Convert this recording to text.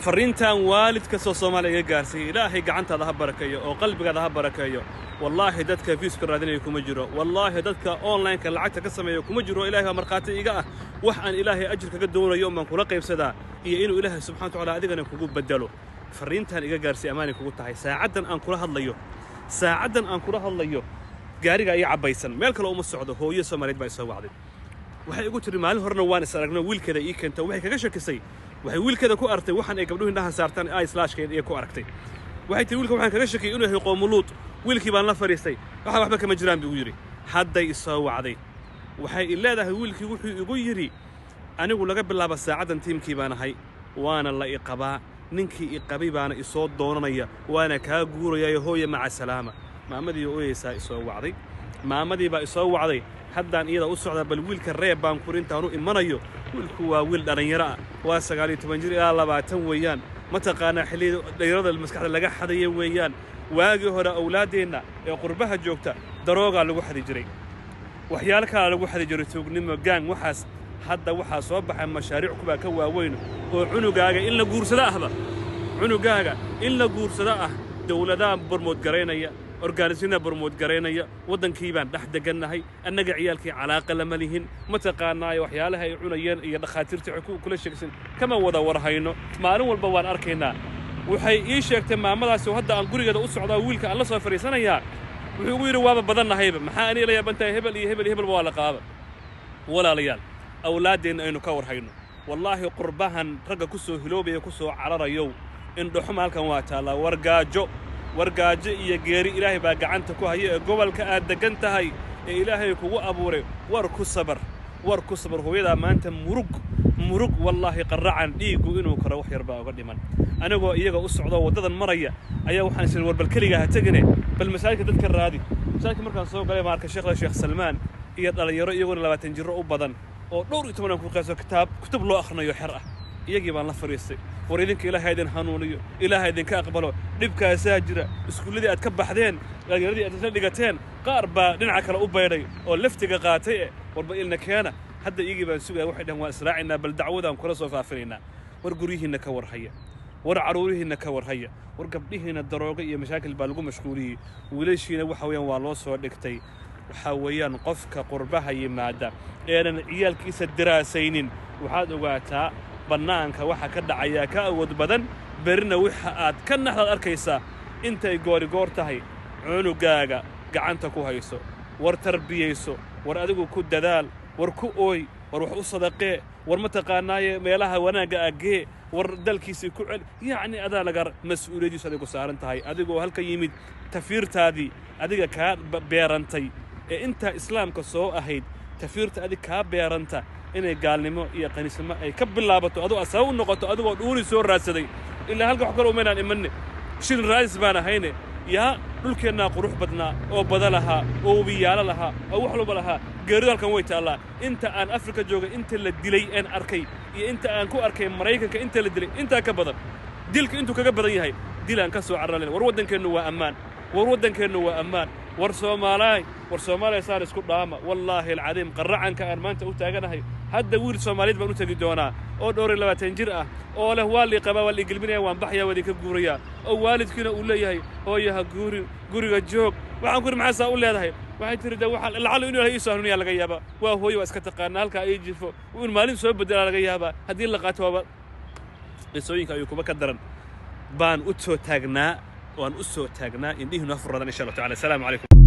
فرينتان والد كسو صومالي قارسي إلهي قعنت هذا بركية أو قلبك هذا بركية والله دتك فيس كرادين يكون مجرو والله دتك أونلاين كالعكت قسم يكون مجرو إلهي مرقاتي إيجاه وحن إلهي أجرك قدونا يوم من كل قيب سدا إنه إلهي سبحانه وتعالى أدينا كوجب بدله فرينتان إيجا قارسي أماني كوجب تحي ساعدا أن كلها الله يو ساعدا أن كلها الله يو قاري أي عبايسن مالك لو مسعود هو يسوى مريض بيسوى عادي waxay ugu tiri maalin horna waan is aragnay wiilkeeda ii keentay waxay kaga shakisay waxay wiilkeeda ku artay waxaan ay gabdhuhu indhaha saartaan ay slaashkeed iyo ku aragtay waxay tiri wiilka waxaan kaga shakiyay inuu yahay qoomuluud wiilkii baan la fariistay waxa waxba kama jiraan buu yiri hadday isoo wacday waxay ileedahay wiilkii wuxuu igu yiri anigu laga bilaabo saacadan tiimkii baan ahay waana la iqabaa ninkii iqabay baana isoo doonanaya waana ka guuraya hooyo maca salaama maamadii ooyeysaa isoo wacday maamadii baa isoo wacday haddaan iyada u socda bal wiilka reeb baan kurintaanu imanayo wiilku waa wiil dhalinyaro ah waa 19 jir ilaa 20 weeyaan ma taqaana xilliga dhalinyarada maskaxda laga xaday weeyaan waagi hore awlaadeena ee qurbaha joogta darooga lagu xadi jiray waxyaalo kale lagu xadi jiray tuugnimo gang waxaas hadda waxa soo baxay mashaariic kuba ka waaweyn oo cunugaaga in la guursado ahba cunugaaga in la guursado ah dawladaha barmood gareynaya أورجانيزينا برمود قرينيا ودن كيبان دح دقنا هاي النجع عيالك علاقة لما لهن متقانا وحيالها يعونيان يدخاتير تعكو كل شيء كما وضع ورهينه معلوم البوان أركينا وحي إيش يكتم مع مدرسة وهذا أنقري قد أسعد ويلك الله صفر سنة يا ويقول رواب بدلنا هيبة محاني لا يبنت هبل ولا قاب ولا ليال أولادين إنه كور هينه والله قربها رجع كسو هلوبي كسو عرر يو إن دحوم هالكواتالا ورجاجو wargaajo iyo geeri ilaahay baa gacanta ku haya gobolka aad degan tahay ee ilaahay kugu abuuray war ku sabar hooyada maanta murug wallahi qaracan dhiigu inuu karo wax yar baa uga dhiman anagoo iyaga u socdo wadadan maraya ayaa waxaan isla warbal kaliga ha tagine bal masaajidka dadka raadi masaajidka markaan soo galay ma arkay sheekh Salmaan iyo dhalinyaro iyaguna 20 jir u badan oo dhowr iyo 10 ku qeyso kitaab loo akhriyo xir ah iyagii baan la fariistay war idinka ilaahay idin hanuuniyo ilaahay idinka aqbalo dhibkaasa jira iskuuladii aad ka baxdeen dhalinyaradi aad isla dhigateen qaar baa dhinaca kale u beeray oo laftiga qaatay warba ilna keena hadda iyagii baan sugay waxay dhan waa israacinaa bal dacwadaan kula soo faafinayna war gurihiina ka warhaya war caruurihiina ka warhaya war gabdhihiina darooga iyo mashaakil baa lagu mashquuliyay wiilashiina waxa weeyaan waa loo soo dhigtay waxa weeyaan qofka qurbaha yimaada eeran ciyaalkiisa diraasaynin waxaad ogaataa banaanka waxa ka dhacaya ka awood badan berina waxa aad ka naxdad arkaysaa intay goor tahay cunugaaga gacanta ku hayso war tarbiyeyso war adigu ku dadaal war ku ooy war wax u sadaqee war ma taqaanaaye meelaha wanaaga agee war dalkiisa ku cel yaani adaa laga mas'uuliyadiisa adigu saaran tahay adigoo halka yimid tafiirtaadii adiga ka beerantay ee inta islaamka soo ahayd tafiirta adiga ka beeranta inay gaalnimo iyo qaniisnimo ay ka bilaabato adoo asaw noqoto adigoo dhuuri soo raadsaday ilaa halka wax kale u meenaan imanne shil raadis baan ahayne yaa dhulkeena qurux badnaa oo badalaha oo biyaala laha oo wax walba laha geerido halkan way taala inta aan Afrika jooga inta la dilay aan arkay iyo inta aan ku arkay Mareykanka inta la dilay inta ka badan dilka intuu kaga badan yahay dilaan ka soo carralin war wadankeenu waa ammaan war Soomaaliya saar isku dhaama wallahi alcadiim qaracanka aan maanta u taaganahay hadda wiil Soomaaliyeed baan u tagi doonaa oo dhowr 20 jir ah oo leh wali qaba wali gilminaya waan baxaya wadi ka guuraya oo waalidkiina uu leeyahay hooyaha guriga joog waxaan ku maxaa saa u leedahay waxay tirida waxa lacal inuu ilaahay soo hanuuniya laga yaaba waa hooyo waa iska taqaana halka ay jifo in maalin soo bedela laga yaaba hadii la qaato waaba qisooyinka ay kuba ka daran baan u soo taagnaa indhihiina furadan insha Allah ta'ala. Assalamu alaykum.